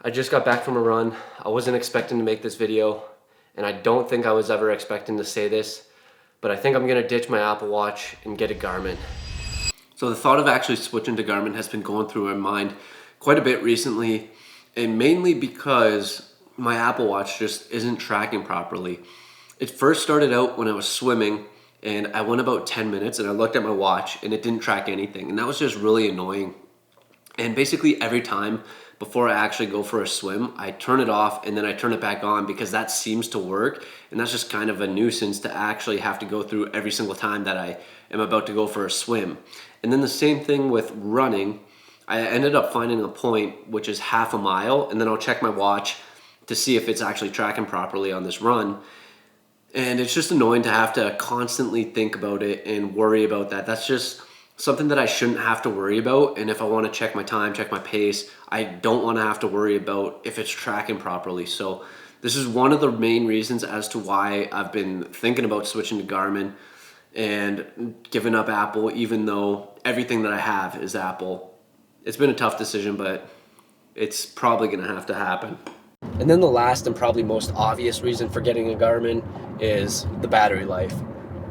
I just got back from a run. I wasn't expecting to make this video, and I don't think I was ever expecting to say this, but I think I'm gonna ditch my Apple Watch and get a Garmin. So the thought of actually switching to Garmin has been going through my mind quite a bit recently, and mainly because my Apple Watch just isn't tracking properly. It first started out when I was swimming, and I went about 10 minutes and I looked at my watch and it didn't track anything, and that was just really annoying. And basically every time before I actually go for a swim, I turn it off and then I turn it back on because that seems to work. And that's just kind of a nuisance to actually have to go through every single time that I am about to go for a swim. And then the same thing with running. I ended up finding a point which is half a mile, and then I'll check my watch to see if it's actually tracking properly on this run. And it's just annoying to have to constantly think about it and worry about that. That's just something that I shouldn't have to worry about. And if I want to check my time, check my pace, I don't want to have to worry about if it's tracking properly. So this is one of the main reasons as to why I've been thinking about switching to Garmin and giving up Apple, even though everything that I have is Apple. It's been a tough decision, but it's probably going to have to happen. And then the last and probably most obvious reason for getting a Garmin is the battery life.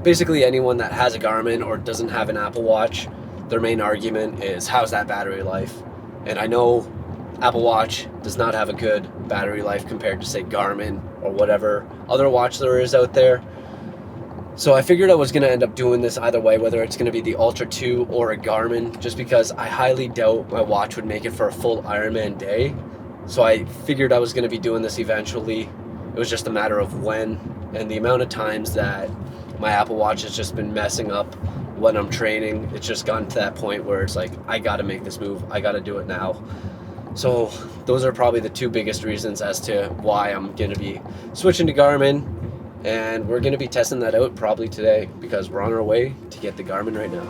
Basically anyone that has a Garmin or doesn't have an Apple Watch, their main argument is, how's that battery life? And I know Apple Watch does not have a good battery life compared to, say, Garmin or whatever other watch there is out there. So I figured I was going to end up doing this either way, whether it's going to be the Ultra 2 or a Garmin, just because I highly doubt my watch would make it for a full Ironman day. So I figured I was going to be doing this eventually. It was just a matter of when, and the amount of times that my Apple Watch has just been messing up when I'm training. It's just gotten to that point where it's like, I gotta make this move, I gotta do it now. So those are probably the two biggest reasons as to why I'm gonna be switching to Garmin, and we're gonna be testing that out probably today because we're on our way to get the Garmin right now.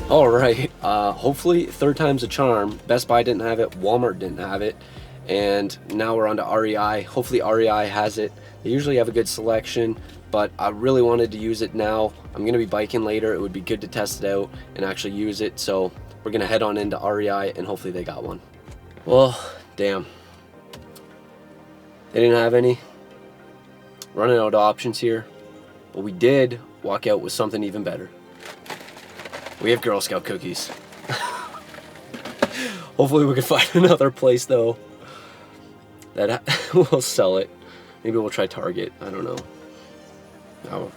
All right, hopefully third time's a charm. Best Buy didn't have it, Walmart didn't have it, and now we're on to REI. Hopefully REI has it. They usually have a good selection, but I really wanted to use it now. I'm gonna be biking later. It would be good to test it out and actually use it, so we're gonna head on into REI and hopefully they got one. Well, damn. They didn't have any. Running out of options here, but we did walk out with something even better. We have Girl Scout cookies. Hopefully we can find another place though that will sell it. Maybe we'll try Target, I don't know. Oh,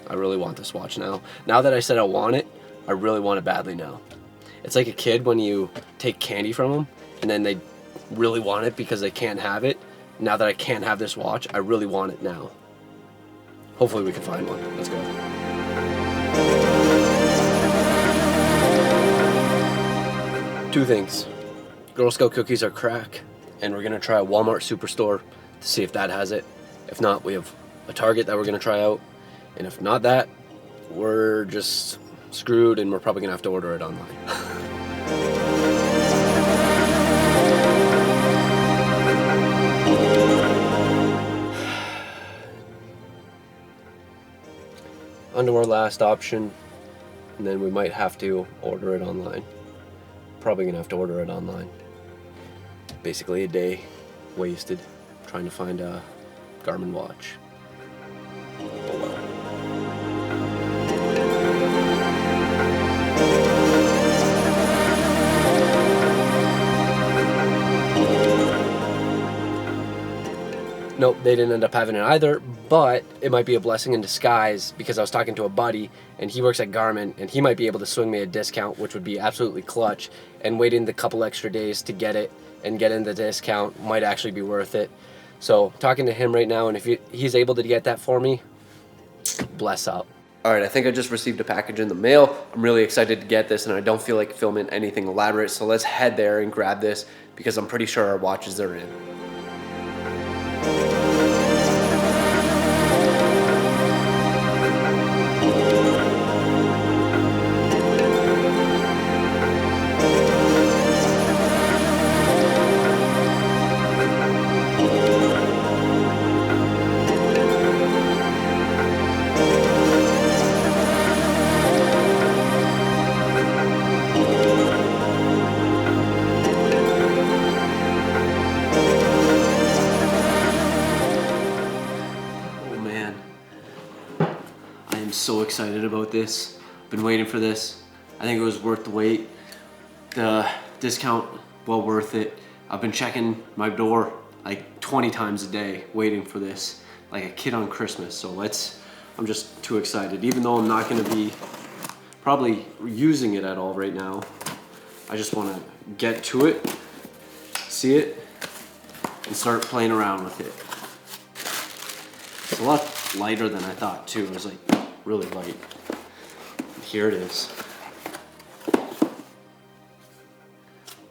I really want this watch now. Now that I said I want it, I really want it badly now. It's like a kid when you take candy from them and then they really want it because they can't have it. Now that I can't have this watch, I really want it now. Hopefully we can find one. Let's go. Two things. Girl Scout cookies are crack, and we're gonna try a Walmart Superstore to see if that has it. If not, we have a Target that we're gonna try out, and if not that, we're just screwed and we're probably gonna have to order it online. On to our last option, and then we might have to order it online. Probably gonna have to order it online. Basically a day wasted trying to find a Garmin watch. Oh well. Nope, they didn't end up having it either, but it might be a blessing in disguise because I was talking to a buddy and he works at Garmin and he might be able to swing me a discount, which would be absolutely clutch, and waiting the couple extra days to get it and get in the discount might actually be worth it. So talking to him right now, and if he's able to get that for me, bless up. All right, I think I just received a package in the mail. I'm really excited to get this, and I don't feel like filming anything elaborate, so let's head there and grab this because I'm pretty sure our watches are in. So excited about this. Been waiting for this. I think it was worth the wait. The discount, well worth it. I've been checking my door like 20 times a day waiting for this, like a kid on Christmas. So I'm just too excited. Even though I'm not gonna be probably using it at all right now, I just wanna get to it, see it, and start playing around with it. It's a lot lighter than I thought too. It was like really light. Here it is.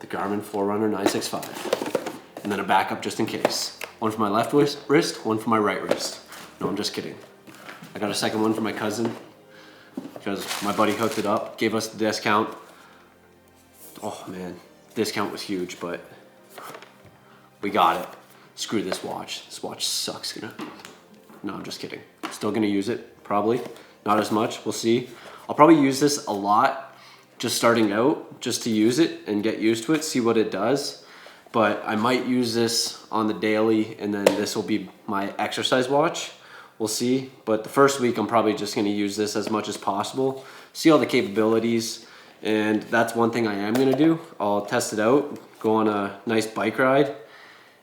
The Garmin Forerunner 965. And then a backup just in case. One for my left wrist, one for my right wrist. No, I'm just kidding. I got a second one for my cousin because my buddy hooked it up, gave us the discount. Oh man, discount was huge, but we got it. Screw this watch. This watch sucks. No, I'm just kidding. Still gonna use it, probably. Not as much, we'll see. I'll probably use this a lot, just starting out, just to use it and get used to it, see what it does. But I might use this on the daily, and then this will be my exercise watch. We'll see. But the first week, I'm probably just gonna use this as much as possible, see all the capabilities, and that's one thing I am gonna do. I'll test it out, go on a nice bike ride,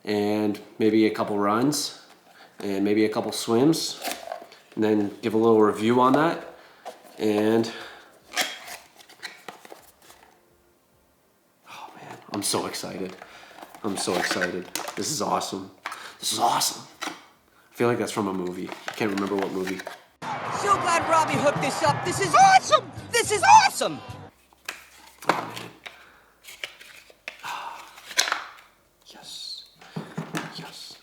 and maybe a couple runs, and maybe a couple swims, and then give a little review on that. And oh man, I'm so excited. I'm so excited. This is awesome. This is awesome. I feel like that's from a movie. I can't remember what movie. So glad Robbie hooked this up. This is awesome. This is awesome. Oh man. Yes. Yes.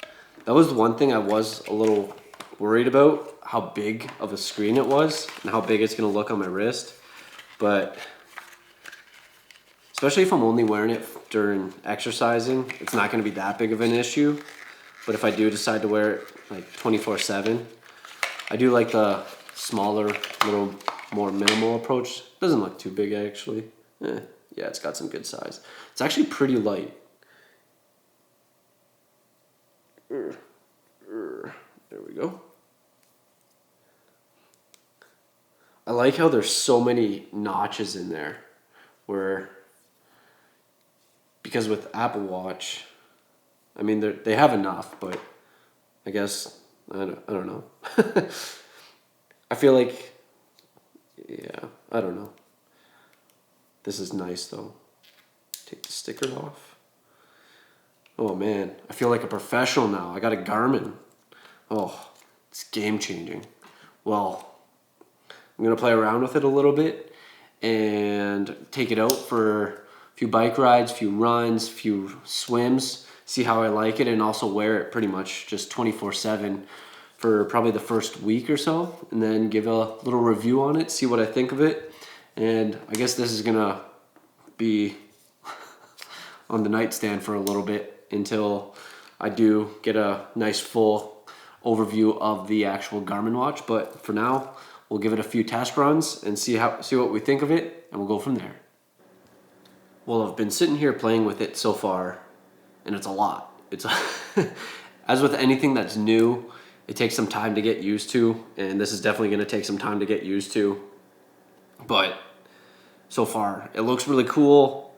That was the one thing I was a little worried about, how big of a screen it was and how big it's gonna look on my wrist. But especially if I'm only wearing it during exercising, it's not gonna be that big of an issue. But if I do decide to wear it like 24/7, I do like the smaller, little more minimal approach. Doesn't look too big actually. Yeah, it's got some good size. It's actually pretty light. There we go. I like how there's so many notches in there, because with Apple Watch, I mean they have enough, but I guess I don't know. I feel like, yeah, I don't know. This is nice though. Take the sticker off. Oh man, I feel like a professional now. I got a Garmin. Oh, it's game changing. Well, I'm gonna play around with it a little bit and take it out for a few bike rides, few runs, few swims, see how I like it, and also wear it pretty much just 24/7 for probably the first week or so, and then give a little review on it, see what I think of it. And I guess this is gonna be on the nightstand for a little bit until I do get a nice full overview of the actual Garmin watch. But for now, we'll give it a few test runs and see what we think of it, and we'll go from there. Well, I've been sitting here playing with it so far, and it's a lot. It's as with anything that's new, it takes some time to get used to, and this is definitely going to take some time to get used to. But so far, it looks really cool,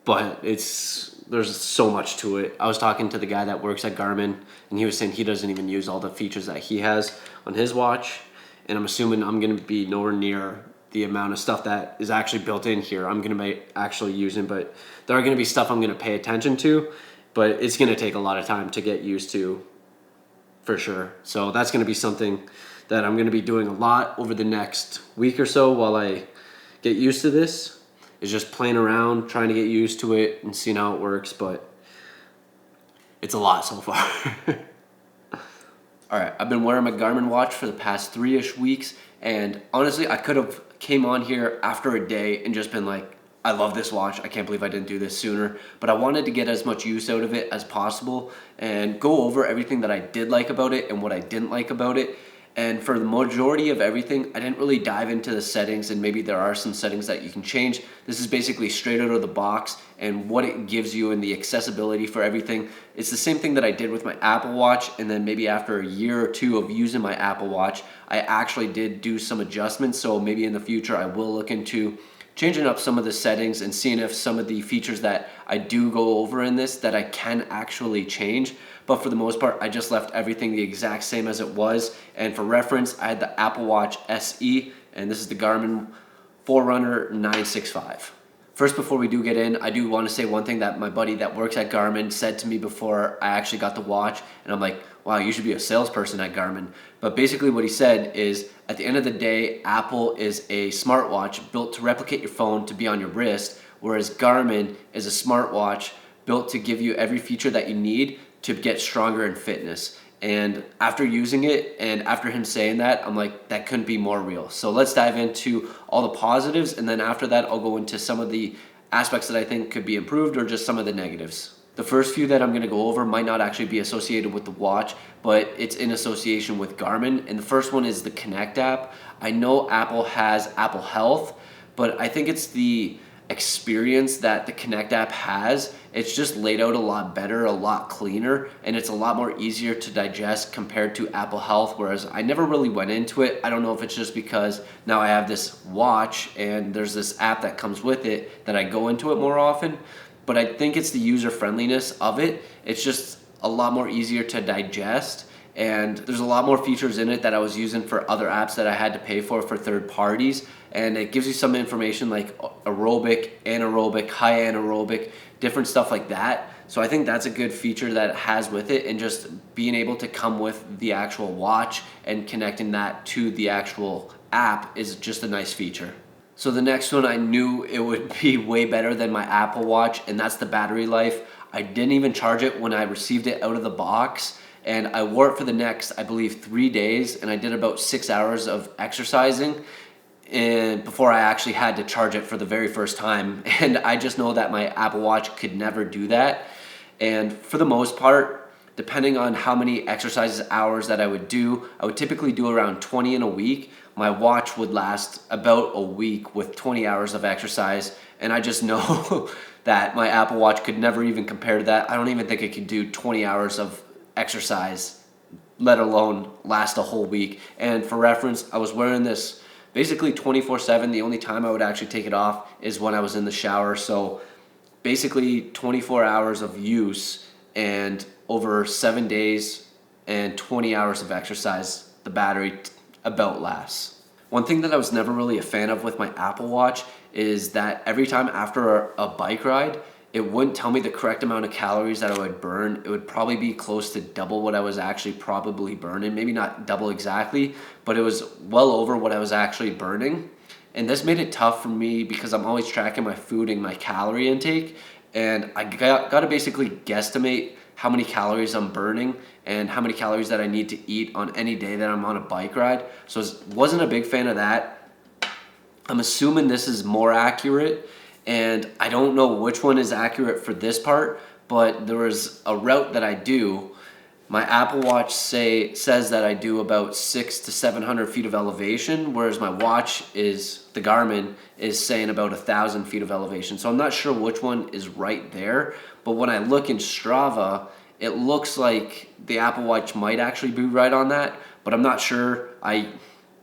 but there's so much to it. I was talking to the guy that works at Garmin, and he was saying he doesn't even use all the features that he has on his watch. And I'm assuming I'm gonna be nowhere near the amount of stuff that is actually built in here I'm gonna be actually using, but there are gonna be stuff I'm gonna pay attention to, but it's gonna take a lot of time to get used to, for sure. So that's gonna be something that I'm gonna be doing a lot over the next week or so while I get used to this, is just playing around, trying to get used to it and seeing how it works, but it's a lot so far. All right, I've been wearing my Garmin watch for the past 3-ish weeks, and honestly, I could have came on here after a day and just been like, I love this watch. I can't believe I didn't do this sooner. But I wanted to get as much use out of it as possible and go over everything that I did like about it and what I didn't like about it. And for the majority of everything, I didn't really dive into the settings, and maybe there are some settings that you can change. This is basically straight out of the box and what it gives you and the accessibility for everything. It's the same thing that I did with my Apple Watch, and then maybe after a year or two of using my Apple Watch, I actually did do some adjustments. So maybe in the future, I will look into changing up some of the settings and seeing if some of the features that I do go over in this that I can actually change. But for the most part, I just left everything the exact same as it was. And for reference, I had the Apple Watch SE, and this is the Garmin Forerunner 965. First, before we do get in, I do want to say one thing that my buddy that works at Garmin said to me before I actually got the watch, and I'm like, wow, you should be a salesperson at Garmin. But basically what he said is, at the end of the day, Apple is a smartwatch built to replicate your phone to be on your wrist, whereas Garmin is a smartwatch built to give you every feature that you need to get stronger in fitness. And after using it and after him saying that, I'm like, that couldn't be more real. So let's dive into all the positives, and then after that, I'll go into some of the aspects that I think could be improved or just some of the negatives. The first few that I'm gonna go over might not actually be associated with the watch, but it's in association with Garmin. And the first one is the Connect app. I know Apple has Apple Health, but I think it's the experience that the Connect app has. It's just laid out a lot better, a lot cleaner, and it's a lot more easier to digest compared to Apple Health, whereas I never really went into it. I don't know if it's just because now I have this watch and there's this app that comes with it that I go into it more often, but I think it's the user friendliness of it. It's just a lot more easier to digest, and there's a lot more features in it that I was using for other apps that I had to pay for third parties. And it gives you some information like aerobic, anaerobic, high anaerobic, different stuff like that. So I think that's a good feature that it has with it, and just being able to come with the actual watch and connecting that to the actual app is just a nice feature. So the next one, I knew it would be way better than my Apple Watch, and that's the battery life. I didn't even charge it when I received it out of the box, and I wore it for the next, I believe, 3 days, and I did about 6 hours of exercising and before I actually had to charge it for the very first time. And I just know that my Apple Watch could never do that. And for the most part, depending on how many exercises hours that I would typically do around 20 in a week. My watch would last about a week with 20 hours of exercise, and I just know that my Apple Watch could never even compare to that. I don't even think it could do 20 hours of exercise, let alone last a whole week. And for reference, I was wearing this basically 24/7. The only time I would actually take it off is when I was in the shower. So basically 24 hours of use, and over 7 days and 20 hours of exercise, the battery about lasts. One thing that I was never really a fan of with my Apple Watch is that every time after a bike ride, it wouldn't tell me the correct amount of calories that I would burn. It would probably be close to double what I was actually probably burning. Maybe not double exactly, but it was well over what I was actually burning. And this made it tough for me because I'm always tracking my food and my calorie intake. And I got to basically guesstimate how many calories I'm burning and how many calories that I need to eat on any day that I'm on a bike ride. So I wasn't a big fan of that. I'm assuming this is more accurate, and I don't know which one is accurate for this part, but there was a route that I do. My Apple Watch says that I do about 600 to 700 feet of elevation, whereas my watch the Garmin is saying about 1,000 feet of elevation. So I'm not sure which one is right there, but when I look in Strava, it looks like the Apple Watch might actually be right on that, but I'm not sure.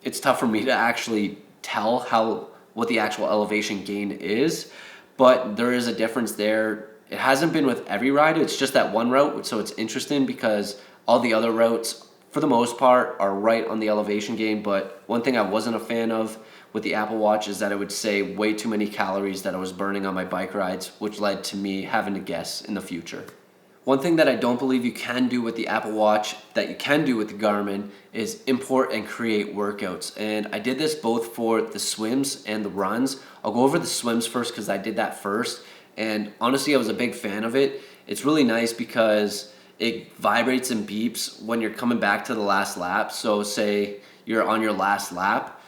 It's tough for me to actually tell what the actual elevation gain is, but there is a difference there. It hasn't been with every ride, it's just that one route, so it's interesting because all the other routes, for the most part, are right on the elevation gain. But one thing I wasn't a fan of with the Apple Watch is that it would say way too many calories that I was burning on my bike rides, which led to me having to guess in the future. One thing that I don't believe you can do with the Apple Watch that you can do with the Garmin is import and create workouts. And I did this both for the swims and the runs. I'll go over the swims first because I did that first. And honestly, I was a big fan of it. It's really nice because it vibrates and beeps when you're coming back to the last lap. So say you're on your last lap,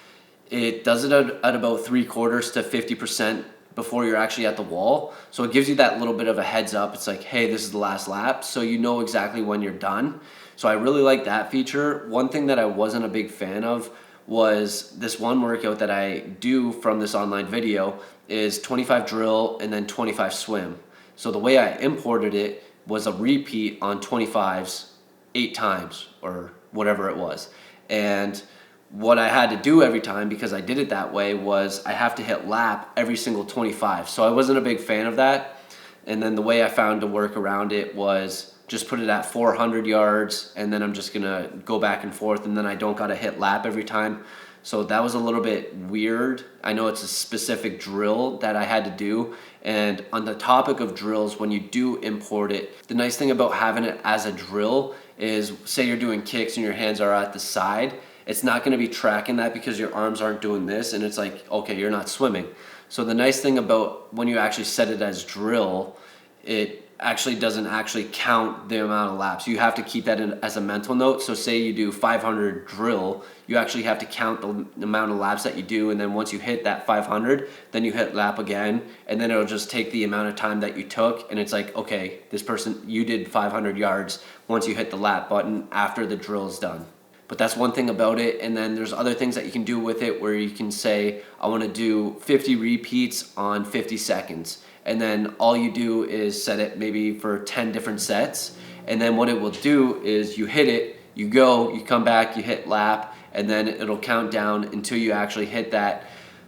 it does it at about 3/4 to 50% before you're actually at the wall. So it gives you that little bit of a heads up. It's like, hey, this is the last lap. So you know exactly when you're done. So I really like that feature. One thing that I wasn't a big fan of was this one workout that I do from this online video is 25 drill and then 25 swim. So the way I imported it was a repeat on 25s 8 times or whatever it was. And what I had to do every time, because I did it that way, was I have to hit lap every single 25. So I wasn't a big fan of that. And then the way I found to work around it was just put it at 400 yards, and then I'm just gonna go back and forth, and then I don't gotta hit lap every time. So that was a little bit weird. I know it's a specific drill that I had to do. And on the topic of drills, when you do import it, the nice thing about having it as a drill is, say you're doing kicks and your hands are at the side, it's not gonna be tracking that because your arms aren't doing this, and it's like, okay, you're not swimming. So the nice thing about when you actually set it as drill, it actually doesn't actually count the amount of laps. You have to keep that in as a mental note. So say you do 500 drill, you actually have to count the amount of laps that you do, and then once you hit that 500, then you hit lap again, and then it'll just take the amount of time that you took, and it's like, okay, this person, you did 500 yards once you hit the lap button after the drill is done. But that's one thing about it. And then there's other things that you can do with it where you can say, I want to do 50 repeats on 50 seconds. And then all you do is set it maybe for 10 different sets. And then what it will do is you hit it, you go, you come back, you hit lap, and then it'll count down until you actually hit that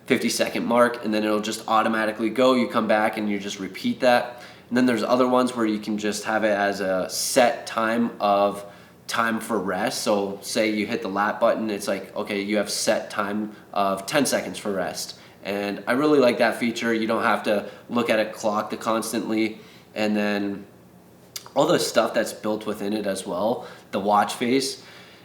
50-second mark, and then it'll just automatically go. You come back and you just repeat that. And then there's other ones where you can just have it as a set time for rest. So say you hit the lap button, it's like, okay, you have set time of 10 seconds for rest. And I really like that feature. You don't have to look at a clock to constantly. And then all the stuff that's built within it as well, the watch face,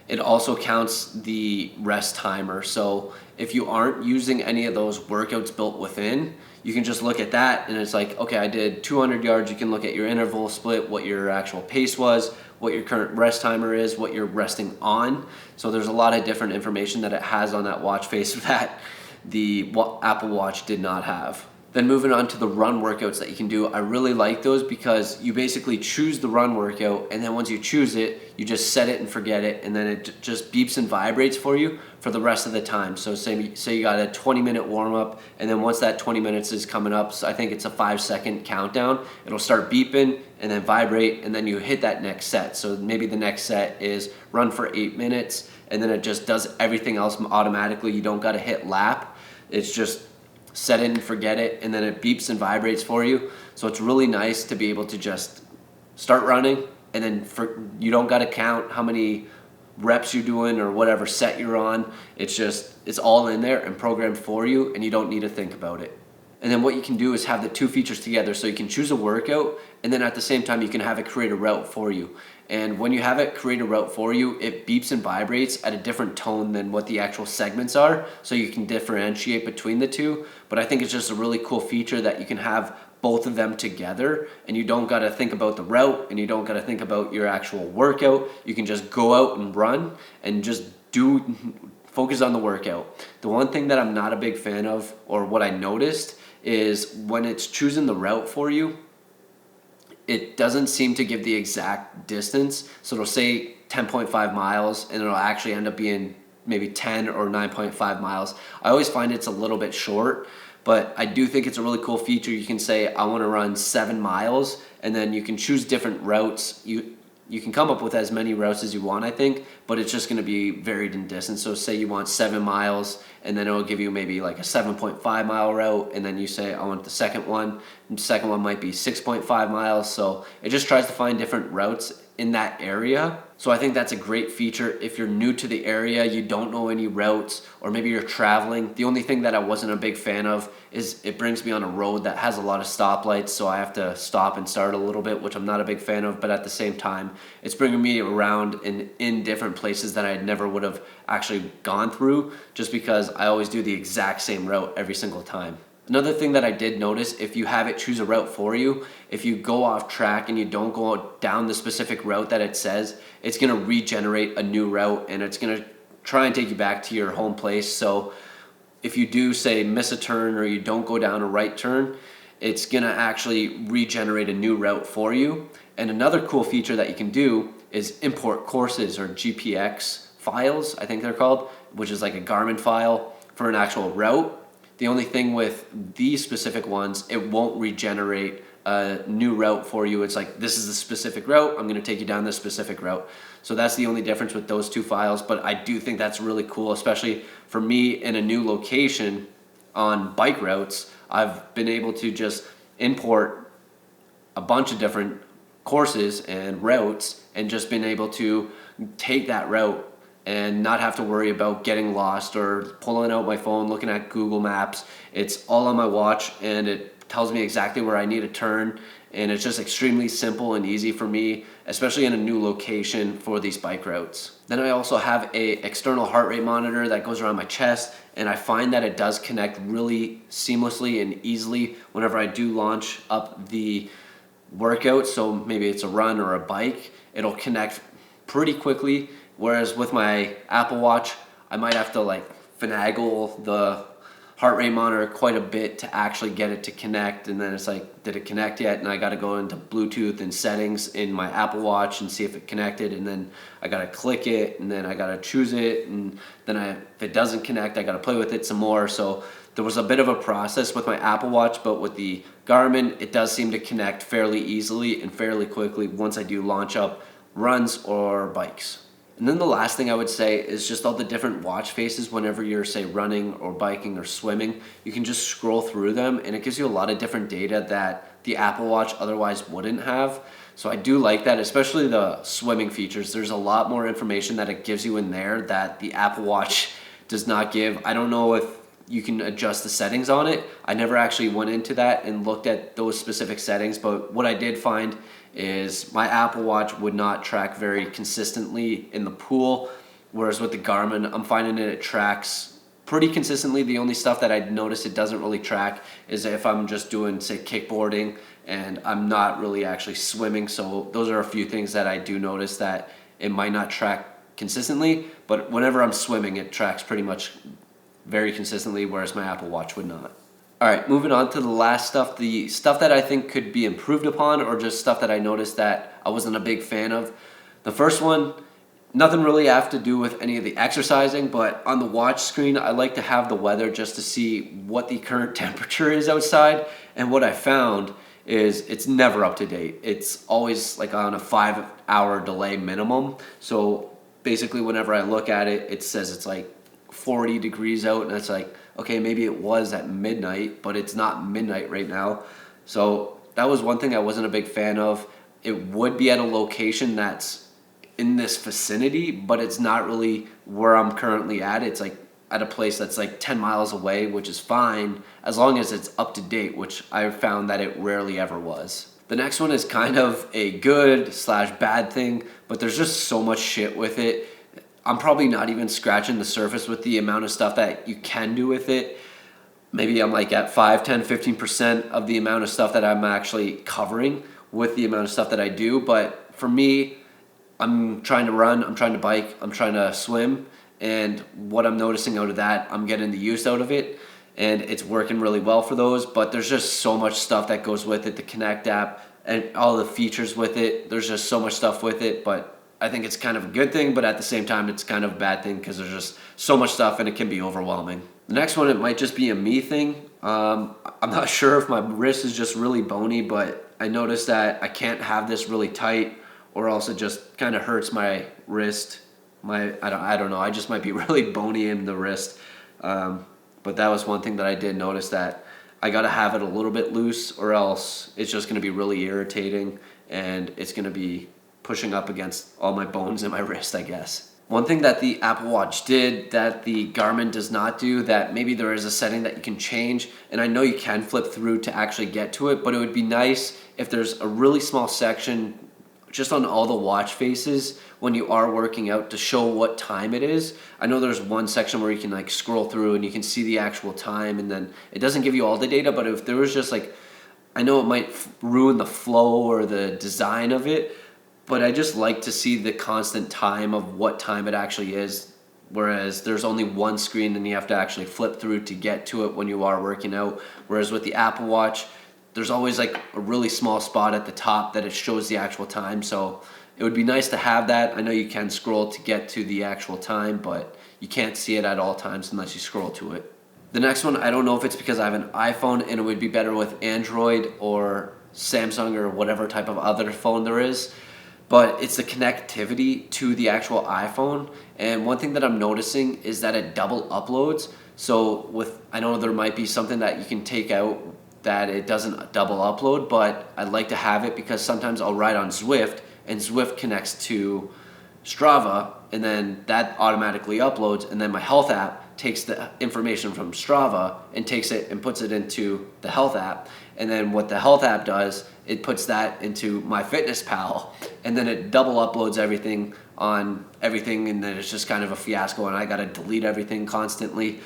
it also counts the rest timer. So if you aren't using any of those workouts built within, you can just look at that and it's like, okay, I did 200 yards. You can look at your interval split, what your actual pace was, what your current rest timer is, what you're resting on. So there's a lot of different information that it has on that watch face that the Apple Watch did not have. Then moving on to the run workouts that you can do, I really like those because you basically choose the run workout, and then once you choose it, you just set it and forget it, and then it just beeps and vibrates for you for the rest of the time. So say you got a 20-minute warm-up, and then once that 20 minutes is coming up, so I think it's a 5-second countdown, it'll start beeping and then vibrate, and then you hit that next set. So maybe the next set is run for 8 minutes, and then it just does everything else automatically. You don't gotta hit lap. It's just set it and forget it, and then it beeps and vibrates for you. So it's really nice to be able to just start running, and then you don't got to count how many reps you're doing or whatever set you're on. It's all in there and programmed for you, and you don't need to think about it. And then what you can do is have the two features together. So you can choose a workout, and then at the same time you can have it create a route for you. And when you have it create a route for you, it beeps and vibrates at a different tone than what the actual segments are, so you can differentiate between the two. But I think it's just a really cool feature that you can have both of them together, and you don't got to think about the route, and you don't got to think about your actual workout. You can just go out and run and just focus on the workout. The one thing that I'm not a big fan of, or what I noticed, is when it's choosing the route for you, it doesn't seem to give the exact distance. So it'll say 10.5 miles and it'll actually end up being maybe 10 or 9.5 miles. I always find it's a little bit short, but I do think it's a really cool feature. You can say, I want to run 7 miles, and then you can choose different routes. You can come up with as many routes as you want, I think, but it's just going to be varied in distance. So say you want 7 miles, and then it'll give you maybe like a 7.5 mile route, and then you say, I want the second one might be 6.5 miles. So it just tries to find different routes in that area. So I think that's a great feature if you're new to the area, you don't know any routes, or maybe you're traveling. The only thing that I wasn't a big fan of is it brings me on a road that has a lot of stoplights, so I have to stop and start a little bit, which I'm not a big fan of, but at the same time, it's bringing me around in different places that I never would have actually gone through, just because I always do the exact same route every single time. Another thing that I did notice, if you have it choose a route for you, if you go off track and you don't go down the specific route that it says, it's gonna regenerate a new route and it's gonna try and take you back to your home place. So if you do, say, miss a turn or you don't go down a right turn, it's gonna actually regenerate a new route for you. And another cool feature that you can do is import courses or GPX files, I think they're called, which is like a Garmin file for an actual route. The only thing with these specific ones, it won't regenerate a new route for you. It's like, this is the specific route, I'm gonna take you down this specific route. So that's the only difference with those two files, but I do think that's really cool, especially for me in a new location on bike routes. I've been able to just import a bunch of different courses and routes and just been able to take that route and not have to worry about getting lost or pulling out my phone, looking at Google Maps. It's all on my watch and it tells me exactly where I need to turn. And it's just extremely simple and easy for me, especially in a new location for these bike routes. Then I also have a external heart rate monitor that goes around my chest, and I find that it does connect really seamlessly and easily whenever I do launch up the workout. So maybe it's a run or a bike, it'll connect pretty quickly. Whereas with my Apple Watch, I might have to like finagle the heart rate monitor quite a bit to actually get it to connect, and then it's like, did it connect yet? And I got to go into Bluetooth and settings in my Apple Watch and see if it connected, and then I got to click it, and then I got to choose it, and then if it doesn't connect, I got to play with it some more. So there was a bit of a process with my Apple Watch, but with the Garmin, it does seem to connect fairly easily and fairly quickly once I do launch up runs or bikes. And then the last thing I would say is just all the different watch faces whenever you're, say, running or biking or swimming. You can just scroll through them and it gives you a lot of different data that the Apple Watch otherwise wouldn't have. So I do like that, especially the swimming features. There's a lot more information that it gives you in there that the Apple Watch does not give. I don't know if you can adjust the settings on it. I never actually went into that and looked at those specific settings, but what I did find is my Apple Watch would not track very consistently in the pool, whereas with the Garmin, I'm finding that it tracks pretty consistently. The only stuff that I noticed it doesn't really track is if I'm just doing, say, kickboarding and I'm not really actually swimming. So those are a few things that I do notice that it might not track consistently, but whenever I'm swimming, it tracks pretty much very consistently, whereas my Apple Watch would not. All right, moving on to the last stuff, the stuff that I think could be improved upon, or just stuff that I noticed that I wasn't a big fan of. The first one, nothing really have to do with any of the exercising, but on the watch screen, I like to have the weather just to see what the current temperature is outside. And what I found is it's never up to date. It's always like on a 5-hour delay minimum. So basically whenever I look at it, it says it's like 40 degrees out, and it's like, okay, maybe it was at midnight, but it's not midnight right now. So that was one thing I wasn't a big fan of. It would be at a location that's in this vicinity, but it's not really where I'm currently at. It's like at a place that's like 10 miles away, which is fine as long as it's up to date, which I found that it rarely ever was. The next one is kind of a good/bad thing, but there's just so much shit with it. I'm probably not even scratching the surface with the amount of stuff that you can do with it. Maybe I'm like at 5, 10, 15% of the amount of stuff that I'm actually covering with the amount of stuff that I do. But for me, I'm trying to run, I'm trying to bike, I'm trying to swim. And what I'm noticing out of that, I'm getting the use out of it. And it's working really well for those. But there's just so much stuff that goes with it. The Connect app and all the features with it. There's just so much stuff with it. But I think it's kind of a good thing, but at the same time, it's kind of a bad thing because there's just so much stuff and it can be overwhelming. The next one, it might just be a me thing. I'm not sure if my wrist is just really bony, but I noticed that I can't have this really tight or else it just kind of hurts my wrist. I don't know, I just might be really bony in the wrist. But that was one thing that I did notice, that I gotta have it a little bit loose or else it's just gonna be really irritating and it's gonna be pushing up against all my bones in my wrist, I guess. One thing that the Apple Watch did that the Garmin does not do, that maybe there is a setting that you can change, and I know you can flip through to actually get to it, but it would be nice if there's a really small section just on all the watch faces when you are working out to show what time it is. I know there's one section where you can like scroll through and you can see the actual time, and then it doesn't give you all the data, but if there was just like, I know it might ruin the flow or the design of it, but I just like to see the constant time of what time it actually is, whereas there's only one screen and you have to actually flip through to get to it when you are working out. Whereas with the Apple Watch, there's always like a really small spot at the top that it shows the actual time. So it would be nice to have that. I know you can scroll to get to the actual time, but you can't see it at all times unless you scroll to it. The next one, I don't know if it's because I have an iPhone and it would be better with Android or Samsung or whatever type of other phone there is, but it's the connectivity to the actual iPhone. And one thing that I'm noticing is that it double uploads. So I know there might be something that you can take out that it doesn't double upload, but I'd like to have it because sometimes I'll ride on Zwift and Zwift connects to Strava, and then that automatically uploads, and then my health app takes the information from Strava and takes it and puts it into the health app. And then what the health app does, it puts that into MyFitnessPal, and then it double uploads everything on everything, and then it's just kind of a fiasco, and I gotta delete everything constantly.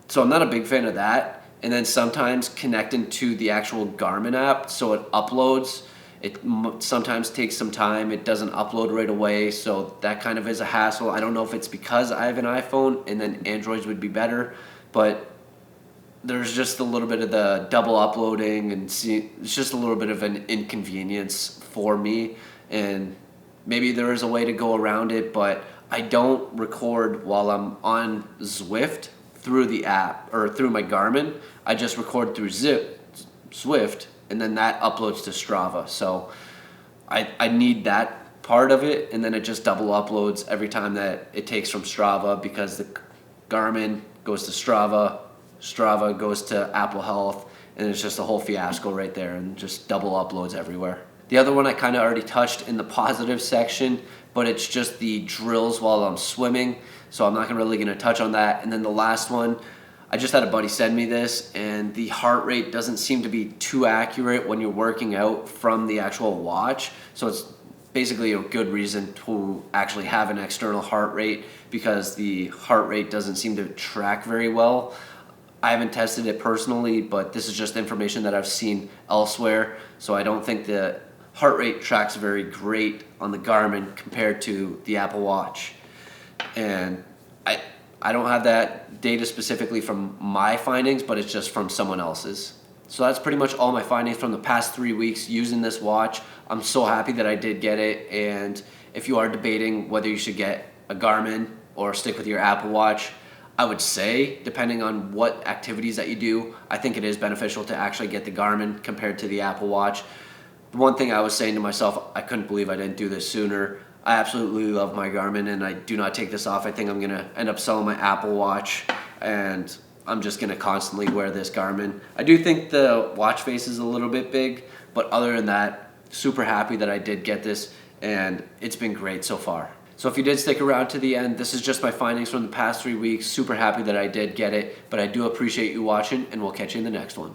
So I'm not a big fan of that. And then sometimes connecting to the actual Garmin app, so it uploads. It sometimes takes some time. It doesn't upload right away, so that kind of is a hassle. I don't know if it's because I have an iPhone and then Androids would be better, but there's just a little bit of the double uploading, and it's just a little bit of an inconvenience for me. And maybe there is a way to go around it, but I don't record while I'm on Zwift through the app or through my Garmin. I just record through Zwift, and then that uploads to Strava. So I need that part of it, and then it just double uploads every time that it takes from Strava, because the Garmin goes to Strava, Strava goes to Apple Health, and it's just a whole fiasco right there, and just double uploads everywhere. The other one I kind of already touched in the positive section, but it's just the drills while I'm swimming, so I'm not really going to touch on that. And then the last one, I just had a buddy send me this, and the heart rate doesn't seem to be too accurate when you're working out from the actual watch. So it's basically a good reason to actually have an external heart rate, because the heart rate doesn't seem to track very well. I haven't tested it personally, but this is just information that I've seen elsewhere. So I don't think the heart rate tracks very great on the Garmin compared to the Apple Watch. And I don't have that data specifically from my findings, but it's just from someone else's. So that's pretty much all my findings from the past 3 weeks using this watch. I'm so happy that I did get it. And if you are debating whether you should get a Garmin or stick with your Apple Watch, I would say, depending on what activities that you do, I think it is beneficial to actually get the Garmin compared to the Apple Watch. The one thing I was saying to myself, I couldn't believe I didn't do this sooner. I absolutely love my Garmin, and I do not take this off. I think I'm going to end up selling my Apple Watch, and I'm just going to constantly wear this Garmin. I do think the watch face is a little bit big, but other than that, super happy that I did get this, and it's been great so far. So if you did stick around to the end, this is just my findings from the past 3 weeks. Super happy that I did get it, but I do appreciate you watching, and we'll catch you in the next one.